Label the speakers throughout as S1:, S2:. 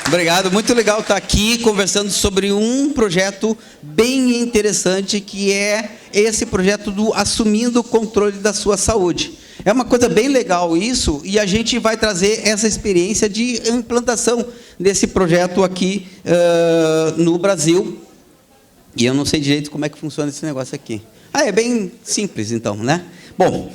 S1: Obrigado, muito legal estar aqui conversando sobre um projeto bem interessante, que é esse projeto do Assumindo o Controle da Sua Saúde. É uma coisa bem legal isso, e a gente vai trazer essa experiência de implantação desse projeto aqui no Brasil. E eu não sei direito como é que funciona esse negócio aqui. É bem simples, então, né? Bom,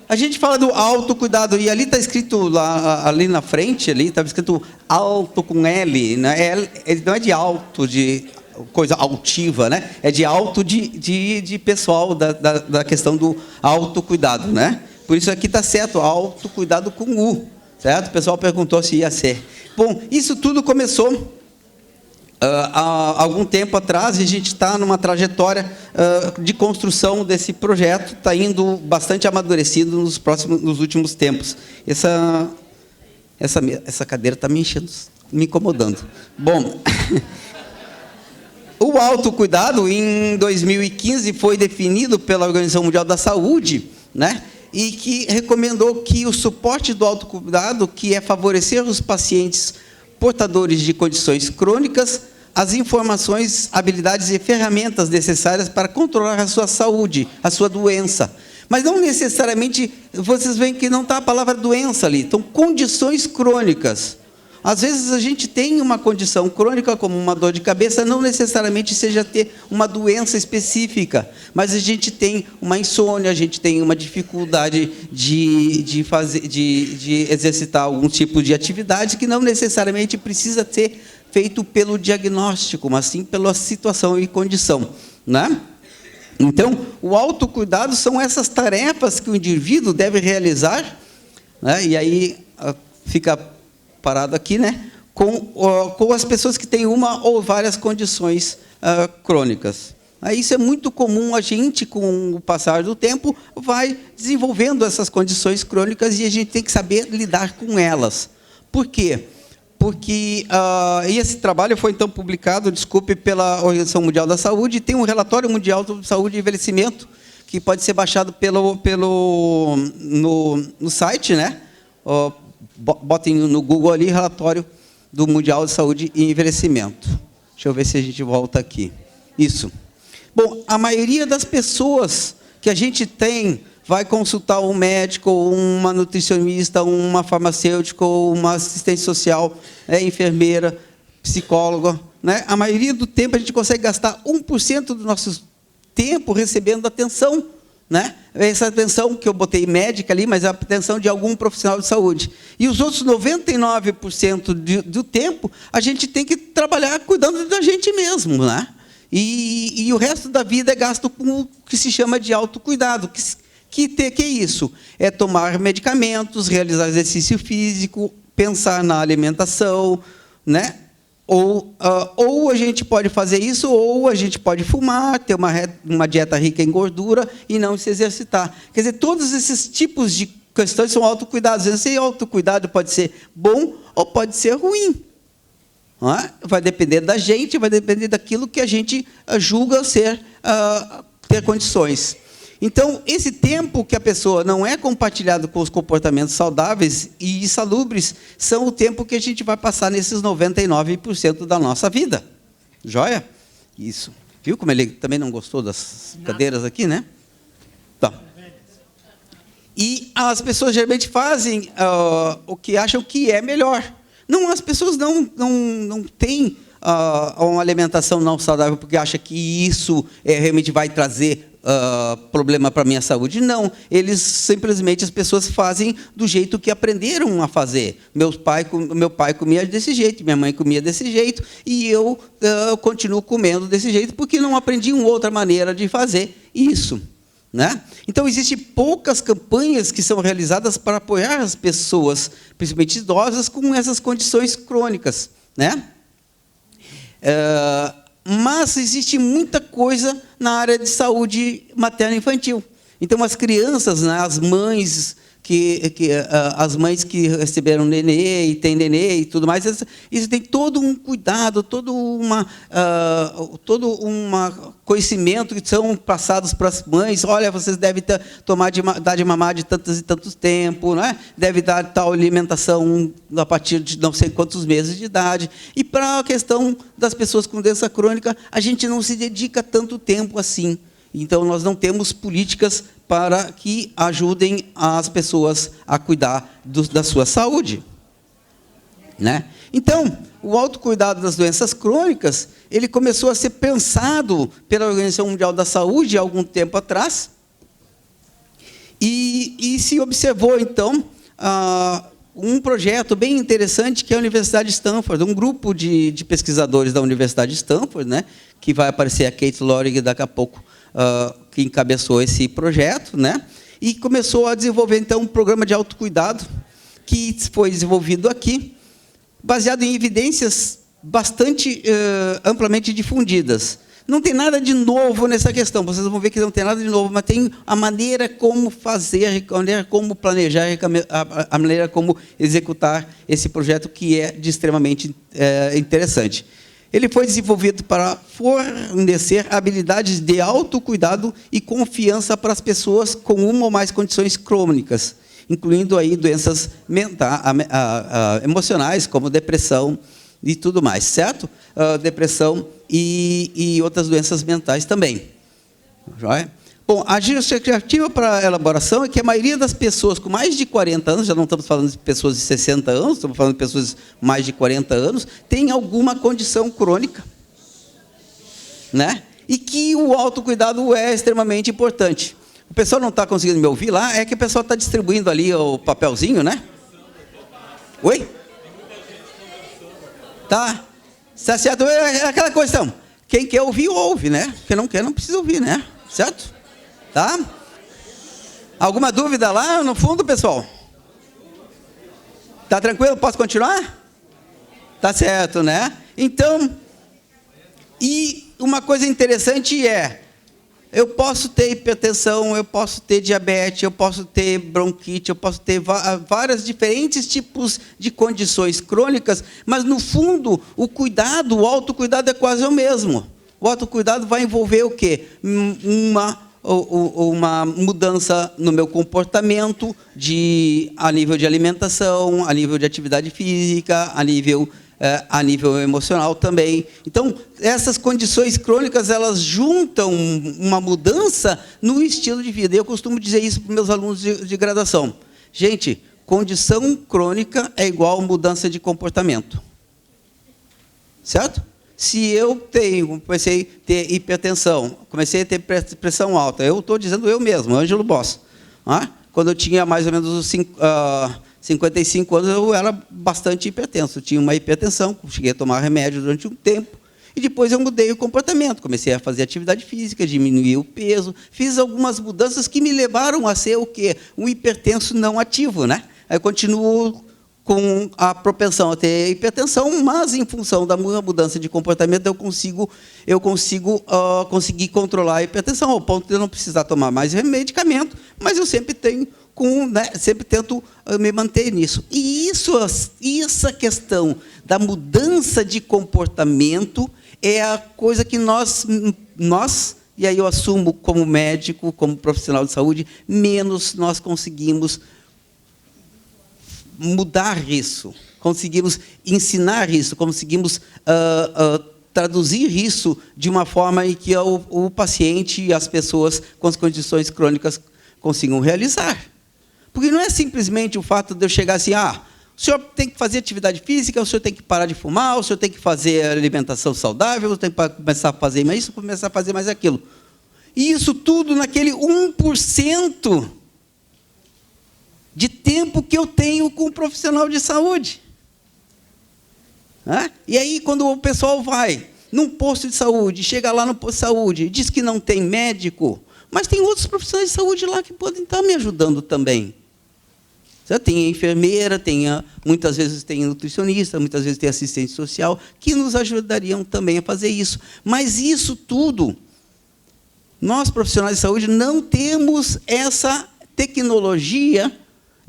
S1: a gente fala do autocuidado, e ali está escrito, lá, ali na frente, ali estava escrito alto com L, né? Ele não é de alto, de coisa altiva, né? É de alto de pessoal, da questão do autocuidado, né? Por isso aqui está certo, autocuidado com U, certo? O pessoal perguntou se ia ser. Bom, isso tudo começou há algum tempo atrás, e a gente está numa trajetória de construção desse projeto, está indo bastante amadurecido nos últimos tempos. Essa cadeira está me enchendo, me incomodando. Bom, o autocuidado, em 2015, foi definido pela Organização Mundial da Saúde, né? E que recomendou que o suporte do autocuidado, que é favorecer os pacientes portadores de condições crônicas, as informações, habilidades e ferramentas necessárias para controlar a sua saúde, a sua doença. Mas não necessariamente, vocês veem que não está a palavra doença ali, então condições crônicas. Às vezes a gente tem uma condição crônica, como uma dor de cabeça, não necessariamente seja ter uma doença específica, mas a gente tem uma insônia, a gente tem uma dificuldade de exercitar algum tipo de atividade que não necessariamente precisa ser feito pelo diagnóstico, mas sim pela situação e condição, né? Então, o autocuidado são essas tarefas que o indivíduo deve realizar, né? E aí fica parado aqui, né? Com as pessoas que têm uma ou várias condições crônicas. Isso é muito comum, a gente, com o passar do tempo, vai desenvolvendo essas condições crônicas e a gente tem que saber lidar com elas. Por quê? Porque esse trabalho foi, então, publicado, pela Organização Mundial da Saúde, e tem um relatório mundial sobre saúde e envelhecimento, que pode ser baixado no site, né? Botem no Google ali, relatório do Mundial de Saúde e Envelhecimento. Deixa eu ver se a gente volta aqui. Isso. Bom, a maioria das pessoas que a gente tem vai consultar um médico, uma nutricionista, uma farmacêutica, uma assistente social, enfermeira, psicóloga, né? A maioria do tempo a gente consegue gastar 1% do nosso tempo recebendo atenção, né? Essa atenção que eu botei médica ali, mas é a atenção de algum profissional de saúde. E os outros 99% do tempo, a gente tem que trabalhar cuidando da gente mesmo, né? E o resto da vida é gasto com o que se chama de autocuidado. Que é isso? É tomar medicamentos, realizar exercício físico, pensar na alimentação, né? Ou a gente pode fazer isso, ou a gente pode fumar, ter uma dieta rica em gordura e não se exercitar. Quer dizer, todos esses tipos de questões são autocuidados. Esse autocuidado pode ser bom ou pode ser ruim. Não é? Vai depender da gente, vai depender daquilo que a gente julga ter condições. Então, esse tempo que a pessoa não é compartilhado com os comportamentos saudáveis e insalubres, são o tempo que a gente vai passar nesses 99% da nossa vida. Joia? Isso. Viu como ele também não gostou das cadeiras aqui, né? Tá. E as pessoas geralmente fazem o que acham que é melhor. Não, as pessoas não têm uma alimentação não saudável porque acham que isso realmente vai trazer problema para a minha saúde. Não, simplesmente as pessoas fazem do jeito que aprenderam a fazer. Meu pai comia desse jeito, minha mãe comia desse jeito, e eu continuo comendo desse jeito porque não aprendi uma outra maneira de fazer isso, né? Então, existem poucas campanhas que são realizadas para apoiar as pessoas, principalmente idosas, com essas condições crônicas, né? Mas existe muita coisa na área de saúde materno-infantil. Então, as crianças, né, as mães as mães que receberam nenê e tem nenê e tudo mais, isso tem todo um cuidado, todo um conhecimento que são passados para as mães. Olha, vocês devem dar de mamar de tantos e tantos tempos, não é? Deve dar tal alimentação a partir de não sei quantos meses de idade. E para a questão das pessoas com doença crônica, a gente não se dedica tanto tempo assim. Então, nós não temos políticas para que ajudem as pessoas a cuidar da sua saúde, né? Então, o autocuidado das doenças crônicas, ele começou a ser pensado pela Organização Mundial da Saúde há algum tempo atrás, e se observou, então, um projeto bem interessante que é a Universidade de Stanford, um grupo de pesquisadores da Universidade de Stanford, né, que vai aparecer a Kate Lorig daqui a pouco, que encabeçou esse projeto, né, e começou a desenvolver, então, um programa de autocuidado que foi desenvolvido aqui, baseado em evidências bastante amplamente difundidas. Não tem nada de novo nessa questão, vocês vão ver que não tem nada de novo, mas tem a maneira como fazer, a maneira como planejar, a maneira como executar esse projeto, que é de extremamente interessante. Ele foi desenvolvido para fornecer habilidades de autocuidado e confiança para as pessoas com uma ou mais condições crônicas, incluindo aí doenças emocionais, como depressão e tudo mais, certo? Depressão e outras doenças mentais também. Bom, a justificativa para a elaboração é que a maioria das pessoas com mais de 40 anos, já não estamos falando de pessoas de 60 anos, estamos falando de pessoas com mais de 40 anos, tem alguma condição crônica, né? E que o autocuidado é extremamente importante. O pessoal não está conseguindo me ouvir lá, é que o pessoal está distribuindo ali o papelzinho, né? Oi? Tá. Está certo? É aquela questão. Quem quer ouvir, ouve, né? Quem não quer, não precisa ouvir, né? Certo? Tá? Alguma dúvida lá no fundo, pessoal? Tá tranquilo? Posso continuar? Tá certo, né? Então, e uma coisa interessante é, eu posso ter hipertensão, eu posso ter diabetes, eu posso ter bronquite, eu posso ter vários diferentes tipos de condições crônicas, mas, no fundo, o autocuidado é quase o mesmo. O autocuidado vai envolver o quê? Uma mudança no meu comportamento, a nível de alimentação, a nível de atividade física, a nível emocional também. Então, essas condições crônicas, elas juntam uma mudança no estilo de vida. Eu costumo dizer isso para os meus alunos de graduação. Gente, condição crônica é igual mudança de comportamento. Certo? Se eu comecei a ter hipertensão, comecei a ter pressão alta, eu estou dizendo eu mesmo, Ângelo Boss. Quando eu tinha mais ou menos 55 anos, eu era bastante hipertenso. Eu tinha uma hipertensão, cheguei a tomar remédio durante um tempo, e depois eu mudei o comportamento. Comecei a fazer atividade física, diminuí o peso, fiz algumas mudanças que me levaram a ser o quê? Um hipertenso não ativo, né? Aí eu continuo com a propensão a ter hipertensão, mas, em função da mudança de comportamento, eu consegui controlar a hipertensão, ao ponto de eu não precisar tomar mais medicamento, mas eu sempre sempre tento me manter nisso. E essa questão da mudança de comportamento é a coisa que nós, e aí eu assumo como médico, como profissional de saúde, menos nós conseguimos mudar isso, conseguimos ensinar isso, conseguimos traduzir isso de uma forma em que o paciente e as pessoas com as condições crônicas consigam realizar. Porque não é simplesmente o fato de eu chegar assim, o senhor tem que fazer atividade física, o senhor tem que parar de fumar, o senhor tem que fazer alimentação saudável, o senhor tem que começar a fazer mais isso, começar a fazer mais aquilo. E isso tudo naquele 1% de tempo que eu tenho com o profissional de saúde. E aí, quando o pessoal vai num posto de saúde, chega lá no posto de saúde, diz que não tem médico, mas tem outros profissionais de saúde lá que podem estar me ajudando também. Tem a enfermeira, muitas vezes tem nutricionista, muitas vezes tem assistente social, que nos ajudariam também a fazer isso. Mas isso tudo, nós profissionais de saúde não temos essa tecnologia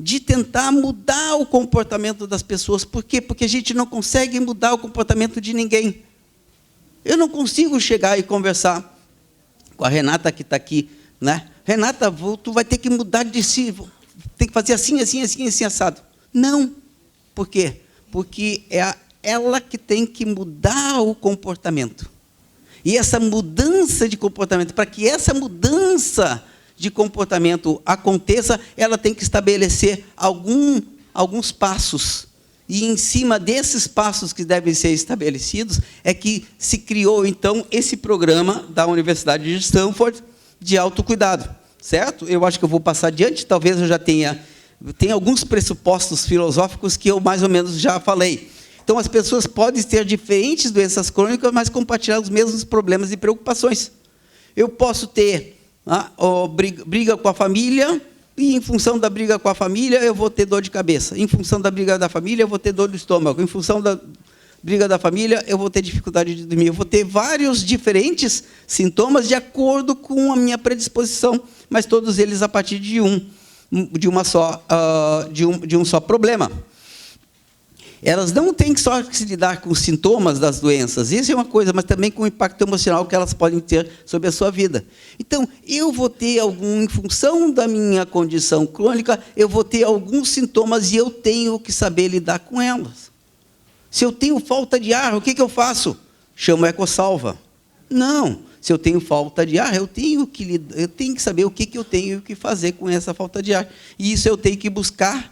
S1: de tentar mudar o comportamento das pessoas. Por quê? Porque a gente não consegue mudar o comportamento de ninguém. Eu não consigo chegar e conversar com a Renata, que está aqui, né? Renata, tu vai ter que mudar de si, tem que fazer assim, assim, assim, assim, assado. Não. Por quê? Porque é ela que tem que mudar o comportamento. E essa mudança de comportamento, para que essa mudança de comportamento aconteça, ela tem que estabelecer alguns passos. E em cima desses passos que devem ser estabelecidos, é que se criou, então, esse programa da Universidade de Stanford de autocuidado, certo? Eu acho que eu vou passar adiante, talvez eu já tenha alguns pressupostos filosóficos que eu mais ou menos já falei. Então, as pessoas podem ter diferentes doenças crônicas, mas compartilhar os mesmos problemas e preocupações. Eu posso ter briga com a família, e em função da briga com a família, eu vou ter dor de cabeça. Em função da briga da família, eu vou ter dor do estômago. Em função da briga da família, eu vou ter dificuldade de dormir. Eu vou ter vários diferentes sintomas de acordo com a minha predisposição, mas todos eles a partir de um só problema. Elas não têm só que se lidar com os sintomas das doenças, isso é uma coisa, mas também com o impacto emocional que elas podem ter sobre a sua vida. Então, eu vou ter em função da minha condição crônica, eu vou ter alguns sintomas e eu tenho que saber lidar com elas. Se eu tenho falta de ar, o que eu faço? Chamo a EcoSalva. Não, se eu tenho falta de ar, eu tenho que saber o que eu tenho que fazer com essa falta de ar. E isso eu tenho que buscar.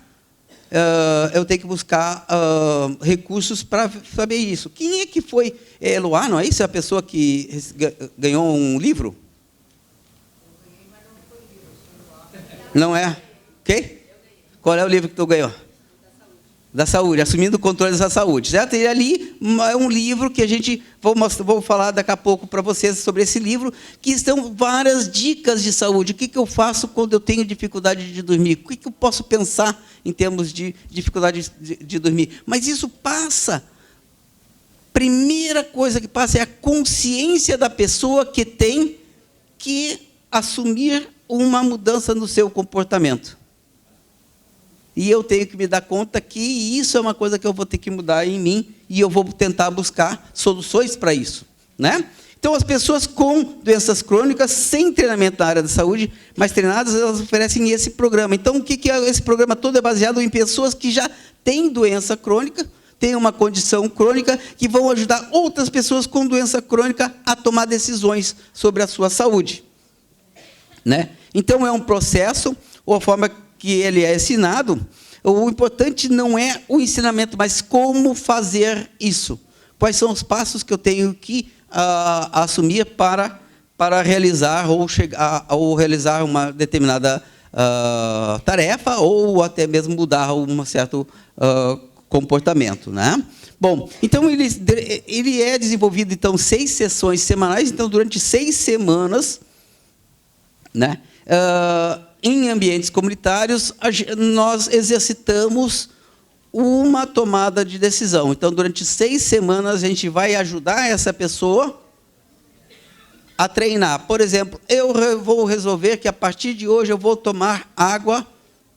S1: Recursos para saber isso. Quem é que foi? Eloá, não é isso? É a pessoa que ganhou um livro? Não é? Ok? Qual é o livro que tu ganhou? Da saúde, assumindo o controle da saúde, certo? E ali é um livro que vou falar daqui a pouco para vocês sobre esse livro, que estão várias dicas de saúde. O que eu faço quando eu tenho dificuldade de dormir? O que eu posso pensar em termos de dificuldade de dormir? Mas isso passa. Primeira coisa que passa é a consciência da pessoa que tem que assumir uma mudança no seu comportamento. E eu tenho que me dar conta que isso é uma coisa que eu vou ter que mudar em mim e eu vou tentar buscar soluções para isso, né? Então, as pessoas com doenças crônicas, sem treinamento na área da saúde, mas treinadas, elas oferecem esse programa. Então, o que é esse programa todo? É baseado em pessoas que já têm doença crônica, têm uma condição crônica, que vão ajudar outras pessoas com doença crônica a tomar decisões sobre a sua saúde, né? Então, é um processo, ou a forma que ele é ensinado. O importante não é o ensinamento, mas como fazer isso. Quais são os passos que eu tenho que assumir para realizar ou realizar uma determinada tarefa ou até mesmo mudar um certo comportamento, né? Bom, então ele é desenvolvido então 6 sessões semanais. Então, durante 6 semanas, né? Em ambientes comunitários, nós exercitamos uma tomada de decisão. Então, durante 6 semanas, a gente vai ajudar essa pessoa a treinar. Por exemplo, eu vou resolver que, a partir de hoje, eu vou tomar água,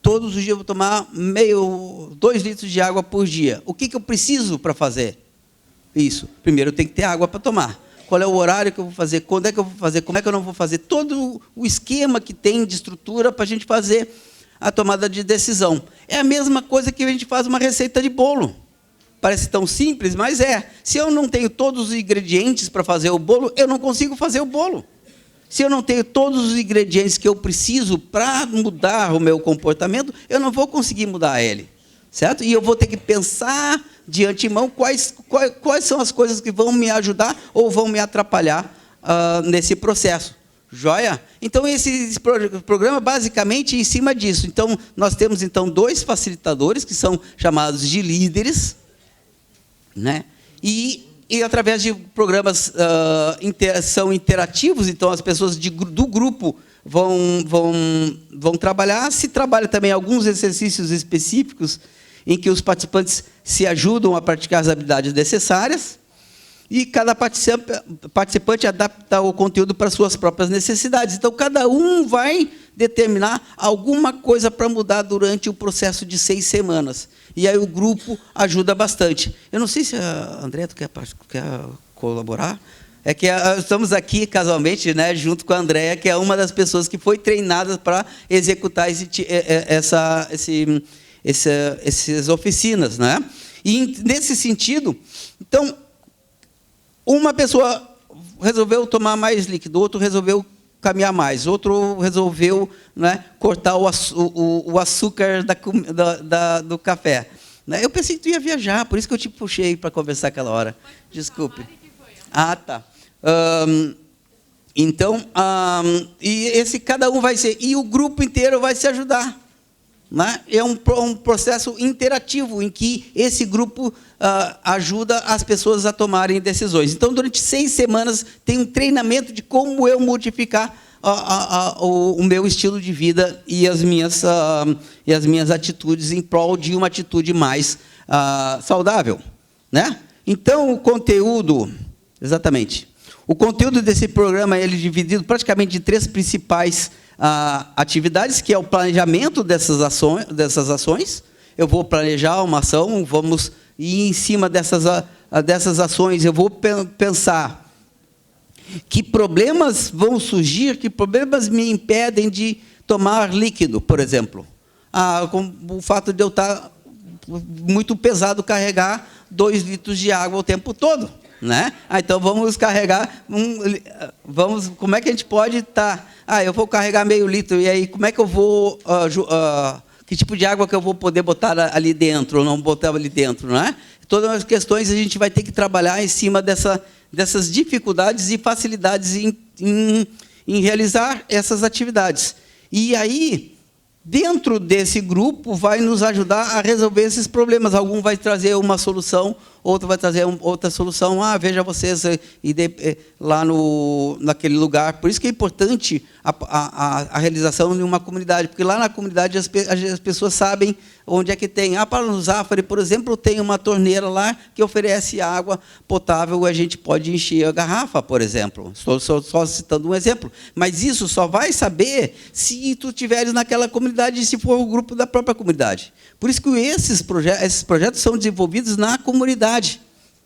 S1: todos os dias eu vou tomar 2 litros de água por dia. O que eu preciso para fazer isso? Primeiro, eu tenho que ter água para tomar. Qual é o horário que eu vou fazer, quando é que eu vou fazer, como é que eu não vou fazer, todo o esquema que tem de estrutura para a gente fazer a tomada de decisão. É a mesma coisa que a gente faz uma receita de bolo. Parece tão simples, mas é. Se eu não tenho todos os ingredientes para fazer o bolo, eu não consigo fazer o bolo. Se eu não tenho todos os ingredientes que eu preciso para mudar o meu comportamento, eu não vou conseguir mudar ele. Certo? E eu vou ter que pensar de antemão quais são as coisas que vão me ajudar ou vão me atrapalhar nesse processo. Joia? Então, esse programa, basicamente, em cima disso. Então, nós temos, então, 2 facilitadores, que são chamados de líderes, né? E através de programas são interativos, então, as pessoas do grupo vão trabalhar. Se trabalha também alguns exercícios específicos em que os participantes se ajudam a praticar as habilidades necessárias e cada participante adapta o conteúdo para suas próprias necessidades. Então, cada um vai determinar alguma coisa para mudar durante o processo de 6 semanas. E aí o grupo ajuda bastante. Eu não sei se a Andréa quer colaborar. É que estamos aqui casualmente, né, junto com a Andréa, que é uma das pessoas que foi treinada para executar essas oficinas, né? E nesse sentido, então, uma pessoa resolveu tomar mais líquido, outro resolveu caminhar mais, outro resolveu, né, cortar o açúcar do café. Eu pensei que tu ia viajar, por isso que eu te puxei para conversar aquela hora. Desculpe. Ah, tá. Então, e cada um vai ser, e o grupo inteiro vai se ajudar, né? É um processo interativo em que esse grupo ajuda as pessoas a tomarem decisões. Então, durante 6 semanas tem um treinamento de como eu modificar o meu estilo de vida e as minhas atitudes em prol de uma atitude mais saudável, né? Então, o conteúdo, exatamente. O conteúdo desse programa ele é dividido praticamente em 3 principais atividades, que é o planejamento dessas ações. Eu vou planejar uma ação, vamos ir em cima dessas ações, eu vou pensar que problemas vão surgir, que problemas me impedem de tomar líquido, por exemplo. Com o fato de eu estar muito pesado carregar 2 litros de água o tempo todo. Né? Então vamos carregar, como é que a gente pode estar, eu vou carregar meio litro, e aí como é que eu vou, que tipo de água que eu vou poder botar ali dentro, ou não botar ali dentro, né? Todas as questões a gente vai ter que trabalhar em cima dessas dificuldades e facilidades em realizar essas atividades. E aí, dentro desse grupo, vai nos ajudar a resolver esses problemas. Algum vai trazer uma solução, outro vai trazer outra solução. Veja vocês lá naquele lugar. Por isso que é importante a realização de uma comunidade, porque lá na comunidade as pessoas sabem onde é que tem. Para o Zafari, por exemplo, tem uma torneira lá que oferece água potável, a gente pode encher a garrafa, por exemplo. Estou só citando um exemplo. Mas isso só vai saber se tu estiveres naquela comunidade e se for o grupo da própria comunidade. Por isso que esses projetos são desenvolvidos na comunidade,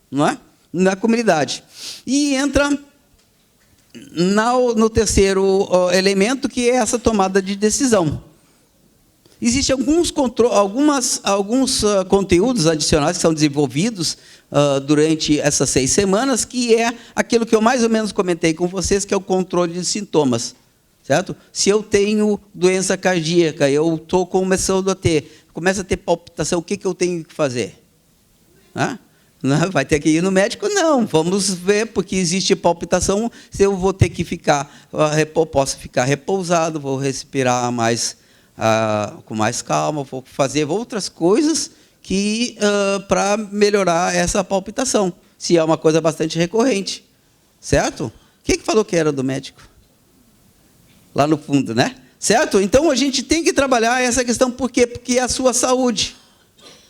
S1: não é? Na comunidade. E entra no terceiro elemento, que é essa tomada de decisão. Existem alguns conteúdos adicionais que são desenvolvidos durante essas 6 semanas, que é aquilo que eu mais ou menos comentei com vocês, que é o controle de sintomas. Certo? Se eu tenho doença cardíaca, eu estou começando a ter, começa a ter palpitação, o que eu tenho que fazer? Não, vai ter que ir no médico? Não, vamos ver, porque existe palpitação, se eu vou ter que posso ficar repousado, vou respirar com mais calma, vou fazer outras coisas para melhorar essa palpitação, se é uma coisa bastante recorrente. Certo? Quem que falou que era do médico? Lá no fundo, né? Certo? Então, a gente tem que trabalhar essa questão, por quê? Porque é a sua saúde.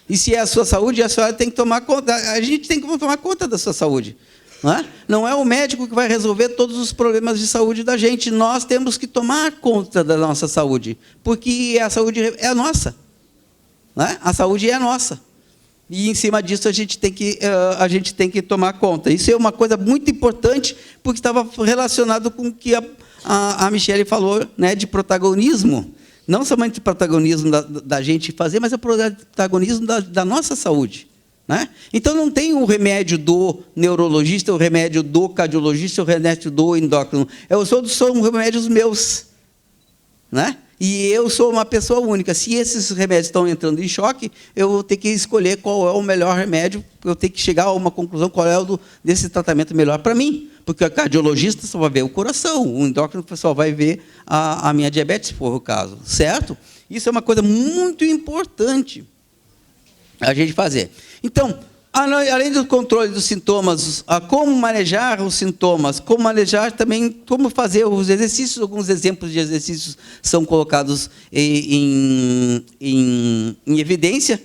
S1: E se é a sua saúde, a senhora tem que tomar conta, a gente tem que tomar conta da sua saúde. Não é o médico que vai resolver todos os problemas de saúde da gente, nós temos que tomar conta da nossa saúde, porque a saúde é nossa. A saúde é nossa. E, em cima disso, a gente tem que tomar conta. Isso é uma coisa muito importante, porque estava relacionado com o que a Michele falou, né, de protagonismo. Não somente o protagonismo da gente fazer, mas o protagonismo da nossa saúde. Né? Então, não tem o remédio do neurologista, o remédio do cardiologista, o remédio do endócrino. São remédios meus. Né? E eu sou uma pessoa única. Se esses remédios estão entrando em choque, eu vou ter que escolher qual é o melhor remédio, eu tenho que chegar a uma conclusão, qual é desse tratamento melhor para mim. Porque o cardiologista só vai ver o coração, o endócrino só vai ver a minha diabetes, se for o caso. Certo? Isso é uma coisa muito importante a gente fazer. Então, além do controle dos sintomas, como manejar os sintomas, como manejar também, como fazer os exercícios, alguns exemplos de exercícios são colocados em evidência.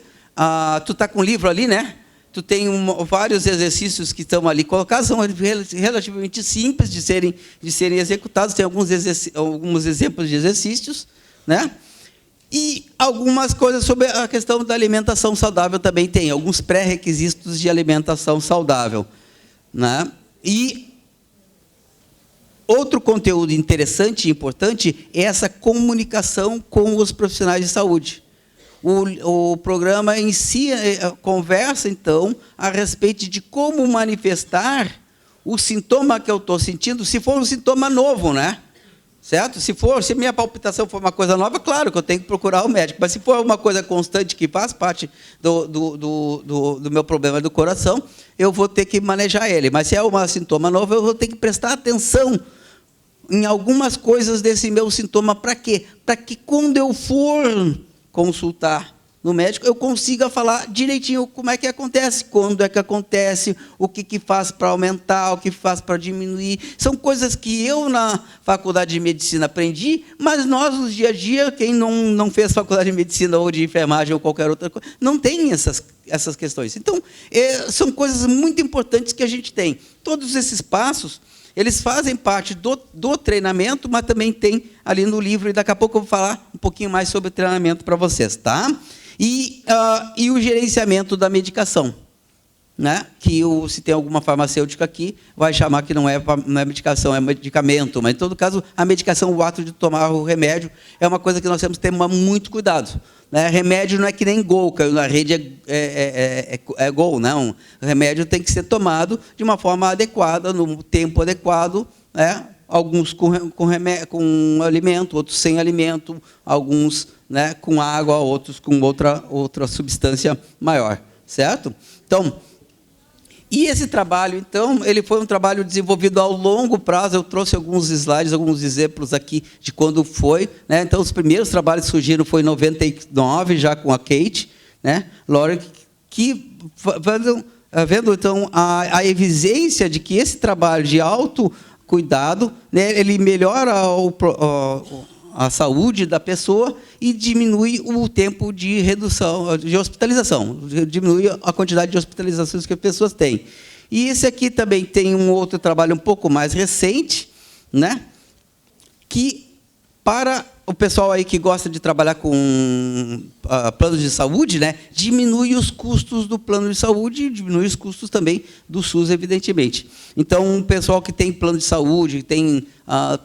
S1: Tu está com o livro ali, né? tu tem vários exercícios que estão ali colocados, são relativamente simples de serem executados, tem alguns exemplos de exercícios, né? E algumas coisas sobre a questão da alimentação saudável também tem, alguns pré-requisitos de alimentação saudável, né? E outro conteúdo interessante e importante é essa comunicação com os profissionais de saúde. O programa em si conversa, então, a respeito de como manifestar o sintoma que eu estou sentindo, se for um sintoma novo, né? Certo? Se minha palpitação for uma coisa nova, claro que eu tenho que procurar o médico. Mas se for uma coisa constante que faz parte do meu problema do coração, eu vou ter que manejar ele. Mas se é um sintoma novo, eu vou ter que prestar atenção em algumas coisas desse meu sintoma. Para quê? Para que quando eu for consultar no médico, eu consiga falar direitinho como é que acontece, quando é que acontece, o que faz para aumentar, o que faz para diminuir. São coisas que eu, na faculdade de medicina, aprendi, mas nós, no dia a dia, quem não fez faculdade de medicina ou de enfermagem ou qualquer outra coisa, não tem essas questões. Então, são coisas muito importantes que a gente tem. Todos esses passos, eles fazem parte do treinamento, mas também tem ali no livro, e daqui a pouco eu vou falar um pouquinho mais sobre o treinamento para vocês, tá? E o gerenciamento da medicação, né? Que se tem alguma farmacêutica aqui, vai chamar que não é medicação, é medicamento, mas em todo caso, a medicação, o ato de tomar o remédio, é uma coisa que nós temos que ter muito cuidado, né? Remédio não é que nem Gol, caiu na rede é Gol, não. O remédio tem que ser tomado de uma forma adequada, no tempo adequado, né? Alguns com alimento, outros sem alimento, alguns, né, com água, outros com outra substância maior, certo? Então, e esse trabalho, então, ele foi um trabalho desenvolvido ao longo prazo. Eu trouxe alguns slides, alguns exemplos aqui de quando foi, né? Então, os primeiros trabalhos que surgiram foi em 99, já com a Kate, né? Laura, que vendo então a evidência de que esse trabalho de autocuidado, né, ele melhora a saúde da pessoa e diminui o tempo de redução, de hospitalização, diminui a quantidade de hospitalizações que as pessoas têm. E esse aqui também tem um outro trabalho um pouco mais recente, né, que para o pessoal aí que gosta de trabalhar com planos de saúde, né, diminui os custos do plano de saúde e diminui os custos também do SUS, evidentemente. Então, o pessoal que tem plano de saúde,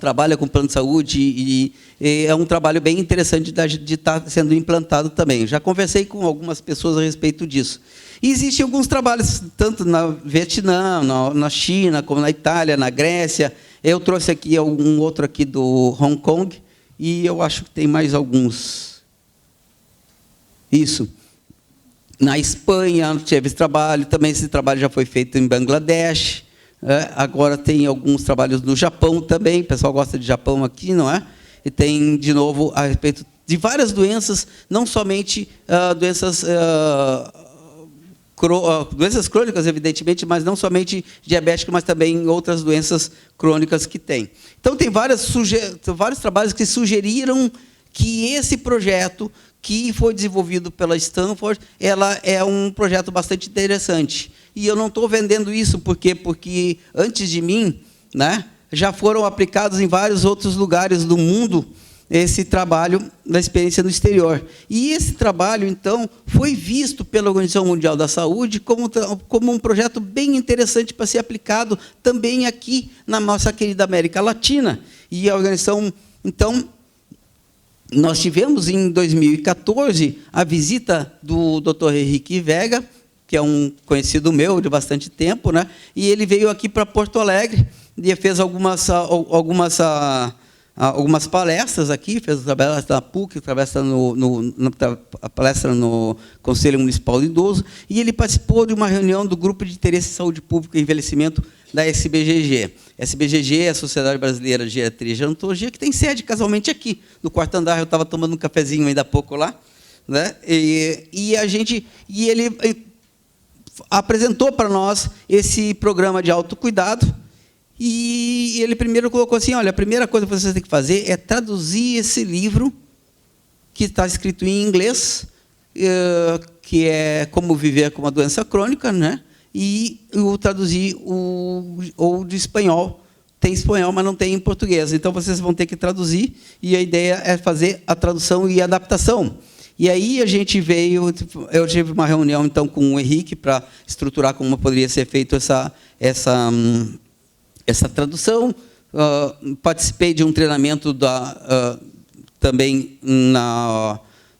S1: trabalha com plano de saúde, e é um trabalho bem interessante de estar sendo implantado também. Já conversei com algumas pessoas a respeito disso. E existem alguns trabalhos, tanto na Vietnã, na China, como na Itália, na Grécia. Eu trouxe aqui um outro aqui do Hong Kong, e eu acho que tem mais alguns. Isso. Na Espanha teve esse trabalho, também esse trabalho já foi feito em Bangladesh. Agora tem alguns trabalhos no Japão também, o pessoal gosta de Japão aqui, não é? E tem, de novo, a respeito de várias doenças, não somente doenças crônicas, evidentemente, mas não somente diabéticas, mas também outras doenças crônicas que tem. Então, tem vários trabalhos que sugeriram que esse projeto, que foi desenvolvido pela Stanford, ela é um projeto bastante interessante. E eu não estou vendendo isso porque antes de mim, né, já foram aplicados em vários outros lugares do mundo esse trabalho da experiência no exterior. E esse trabalho, então, foi visto pela Organização Mundial da Saúde como um projeto bem interessante para ser aplicado também aqui na nossa querida América Latina. E a organização, então, nós tivemos em 2014 a visita do Dr. Henrique Vega, que é um conhecido meu de bastante tempo, né? E ele veio aqui para Porto Alegre e fez algumas palestras aqui, fez a palestra na PUC, a palestra no Conselho Municipal de Idoso, e ele participou de uma reunião do Grupo de Interesse em Saúde Pública e Envelhecimento da SBGG. SBGG é a Sociedade Brasileira de Geriatria e Gerontologia, que tem sede casualmente aqui, no quarto andar. Eu estava tomando um cafezinho ainda há pouco lá, né? E ele apresentou para nós esse programa de autocuidado. E ele primeiro colocou assim, olha, a primeira coisa que vocês têm que fazer é traduzir esse livro, que está escrito em inglês, que é Como Viver com uma Doença Crônica, né? E eu traduzi o de espanhol. Tem espanhol, mas não tem em português. Então, vocês vão ter que traduzir, e a ideia é fazer a tradução e a adaptação. E aí a gente veio, eu tive uma reunião, então, com o Henrique para estruturar como poderia ser feito essa tradução. Participei de um treinamento também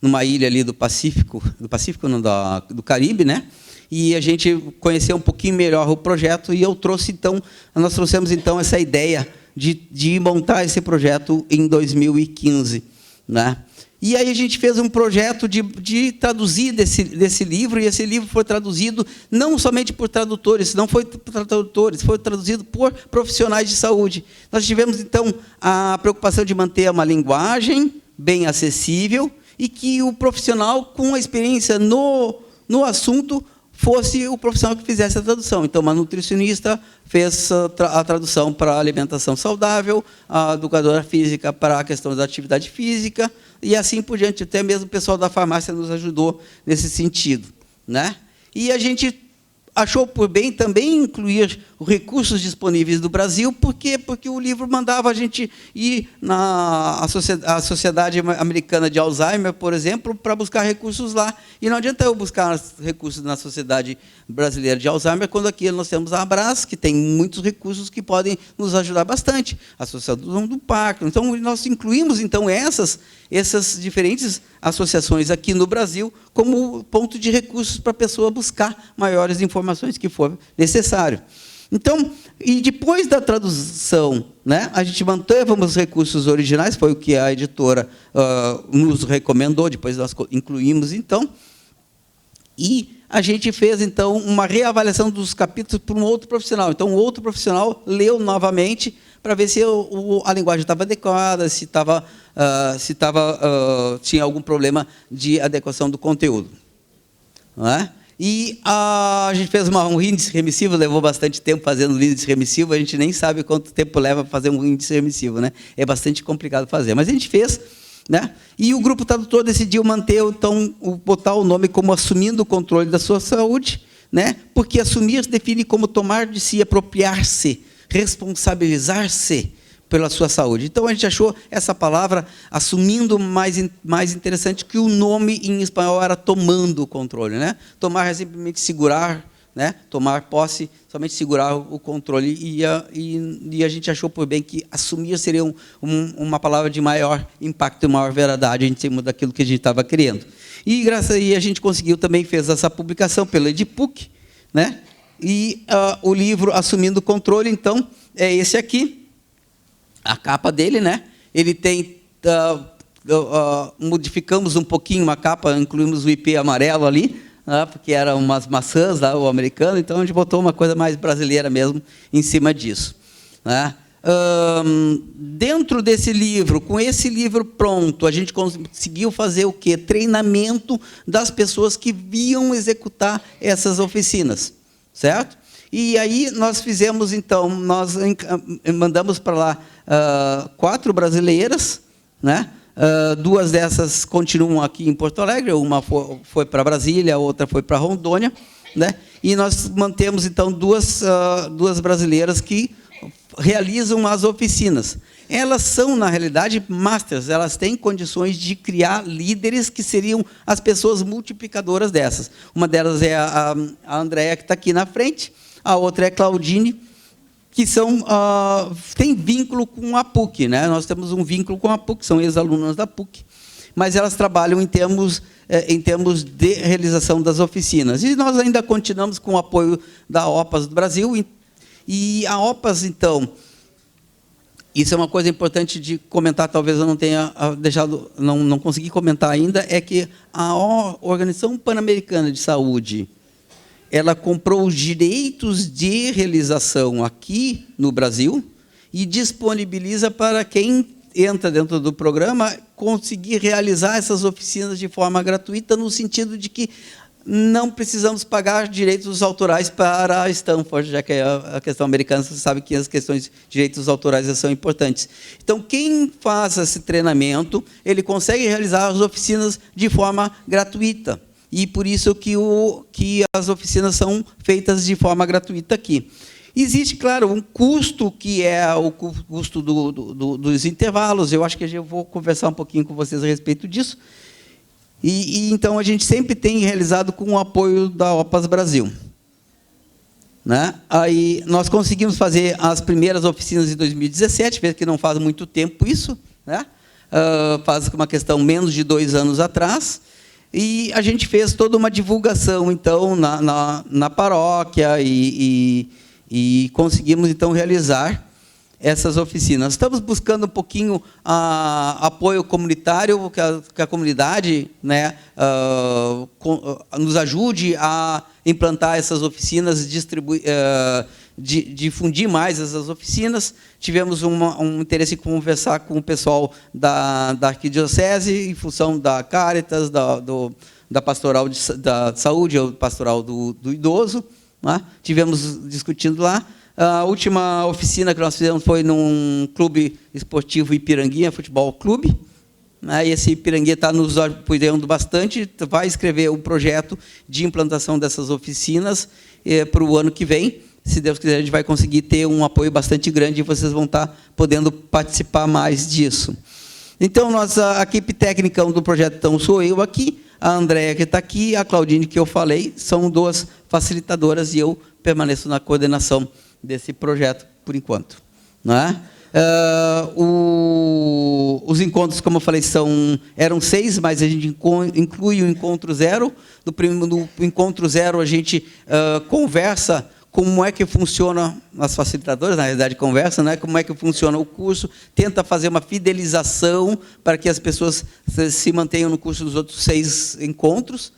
S1: numa ilha ali do Pacífico não, do Caribe, né? E a gente conheceu um pouquinho melhor o projeto, e nós trouxemos então essa ideia de montar esse projeto em 2015, né? E aí a gente fez um projeto de traduzir desse livro, e esse livro foi traduzido não somente por tradutores, foi traduzido por profissionais de saúde. Nós tivemos, então, a preocupação de manter uma linguagem bem acessível, e que o profissional com a experiência no assunto fosse o profissional que fizesse a tradução. Então, uma nutricionista fez a tradução para a alimentação saudável, a educadora física para a questão da atividade física, e assim por diante. Até mesmo o pessoal da farmácia nos ajudou nesse sentido, né? E a gente achou por bem também incluir os recursos disponíveis do Brasil. Por quê? Porque o livro mandava a gente ir na Sociedade Americana de Alzheimer, por exemplo, para buscar recursos lá. E não adianta eu buscar recursos na Sociedade Brasileira de Alzheimer, quando aqui nós temos a Abras, que tem muitos recursos que podem nos ajudar bastante. A Associação do Parque. Então, nós incluímos então essas diferentes associações aqui no Brasil como ponto de recursos para a pessoa buscar maiores informações que for necessário. Então, e depois da tradução, né, a gente manteve os recursos originais, foi o que a editora nos recomendou, depois nós incluímos, então, e a gente fez, então, uma reavaliação dos capítulos por um outro profissional. Então, o outro profissional leu novamente para ver se a linguagem estava adequada, se tinha algum problema de adequação do conteúdo. Não é? E a gente fez um índice remissivo, levou bastante tempo fazendo o índice remissivo, a gente nem sabe quanto tempo leva para fazer um índice remissivo, né? É bastante complicado fazer, mas a gente fez, né? E o grupo tradutor decidiu manter, então, botar o nome como Assumindo o Controle da Sua Saúde, né? Porque assumir define como tomar de si, apropriar-se, responsabilizar-se pela sua saúde. Então, a gente achou essa palavra, assumindo, mais interessante, que o nome em espanhol era tomando o controle, né? Tomar é simplesmente segurar, né? Tomar posse, somente segurar o controle, e a gente achou por bem que assumir seria uma palavra de maior impacto e maior verdade em cima daquilo que a gente estava querendo. E graças a isso a gente conseguiu também, fez essa publicação pela Edipuc, né? E o livro Assumindo o Controle, então, é esse aqui, a capa dele, né? Ele tem, modificamos um pouquinho a capa, incluímos o IP amarelo ali, né? Porque eram umas maçãs lá, o americano, então a gente botou uma coisa mais brasileira mesmo em cima disso, né? Dentro desse livro, com esse livro pronto, a gente conseguiu fazer o quê? Treinamento das pessoas que iam executar essas oficinas, certo? E aí nós fizemos, então, nós mandamos para lá 4 brasileiras, né? 2 dessas continuam aqui em Porto Alegre, uma foi para Brasília, a outra foi para Rondônia, né? E nós mantemos, então, duas brasileiras que realizam as oficinas. Elas são, na realidade, masters, elas têm condições de criar líderes que seriam as pessoas multiplicadoras dessas. Uma delas é a Andréia, que está aqui na frente, a outra é a Claudine, que têm vínculo com a PUC, né? Nós temos um vínculo com a PUC, são ex-alunas da PUC, mas elas trabalham em termos de realização das oficinas. E nós ainda continuamos com o apoio da OPAS do Brasil, e a OPAS, então, isso é uma coisa importante de comentar, talvez eu não tenha deixado, não consegui comentar ainda, é que a Organização Pan-Americana de Saúde, ela comprou os direitos de realização aqui no Brasil e disponibiliza para quem entra dentro do programa conseguir realizar essas oficinas de forma gratuita, no sentido de que não precisamos pagar direitos autorais para a Stanford, já que a questão americana, você sabe que as questões de direitos autorais são importantes. Então, quem faz esse treinamento, ele consegue realizar as oficinas de forma gratuita. e por isso que as oficinas são feitas de forma gratuita aqui. Existe, claro, um custo, que é o custo dos intervalos. Eu acho que eu vou conversar um pouquinho com vocês a respeito disso. Então, a gente sempre tem realizado com o apoio da OPAS Brasil. Né? Aí, nós conseguimos fazer as primeiras oficinas em 2017, veja que não faz muito tempo isso, né? Faz uma questão menos de 2 anos atrás, e a gente fez toda uma divulgação, então, na paróquia, e conseguimos, então, realizar essas oficinas. Estamos buscando um pouquinho apoio comunitário, que a comunidade, né, nos ajude a implantar essas oficinas, difundir mais essas oficinas. Tivemos um interesse em conversar com o pessoal da Arquidiocese, em função da Caritas, da Pastoral da Saúde, ou Pastoral do Idoso. Né? Tivemos discutindo lá. A última oficina que nós fizemos foi num clube esportivo Ipiranguinha, Futebol Clube. E esse Ipiranguinha está nos apoiando bastante, vai escrever um projeto de implantação dessas oficinas para o ano que vem. Se Deus quiser, a gente vai conseguir ter um apoio bastante grande e vocês vão estar podendo participar mais disso. Então, a equipe técnica do projeto, então, sou eu aqui, a Andréia, que está aqui, a Claudine, que eu falei, são 2 facilitadoras e eu permaneço na coordenação desse projeto, por enquanto. Não é? Os encontros, como eu falei, eram 6, mas a gente inclui o encontro 0. No encontro 0, a gente conversa como é que funciona, as facilitadoras, na realidade, conversa, né? Como é que funciona o curso, tenta fazer uma fidelização para que as pessoas se mantenham no curso dos outros 6 encontros.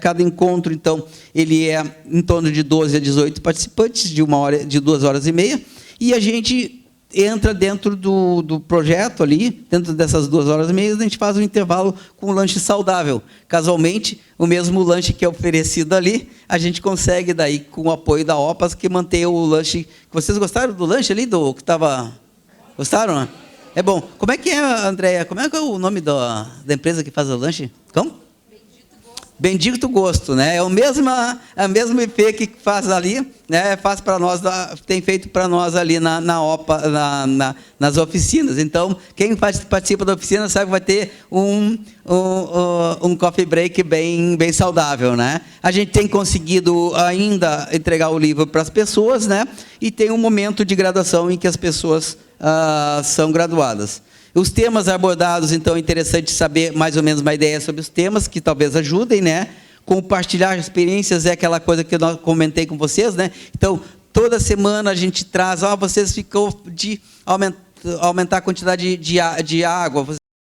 S1: Cada encontro, então, ele é em torno de 12 a 18 participantes, de 2 horas e meia, e a gente entra dentro do projeto ali, dentro dessas 2 horas e meia, a gente faz um intervalo com um lanche saudável. Casualmente, o mesmo lanche que é oferecido ali, a gente consegue, daí, com o apoio da OPAS, que mantém o lanche. Vocês gostaram do lanche ali, que estava... Gostaram? É bom. Como é que é, Andréia? Como é que é o nome da empresa que faz o lanche? Como? Bendito Gosto, né? É a mesma IP que faz ali, né? Faz para nós, tem feito para nós ali na OPA, nas oficinas. Então, quem participa da oficina sabe que vai ter um coffee break bem saudável, né? A gente tem conseguido ainda entregar o livro para as pessoas, né? E tem um momento de graduação em que as pessoas são graduadas. Os temas abordados, então, é interessante saber mais ou menos uma ideia sobre os temas, que talvez ajudem, né? Compartilhar experiências é aquela coisa que eu comentei com vocês, né? Então, toda semana a gente traz, vocês ficou de aumentar a quantidade de água,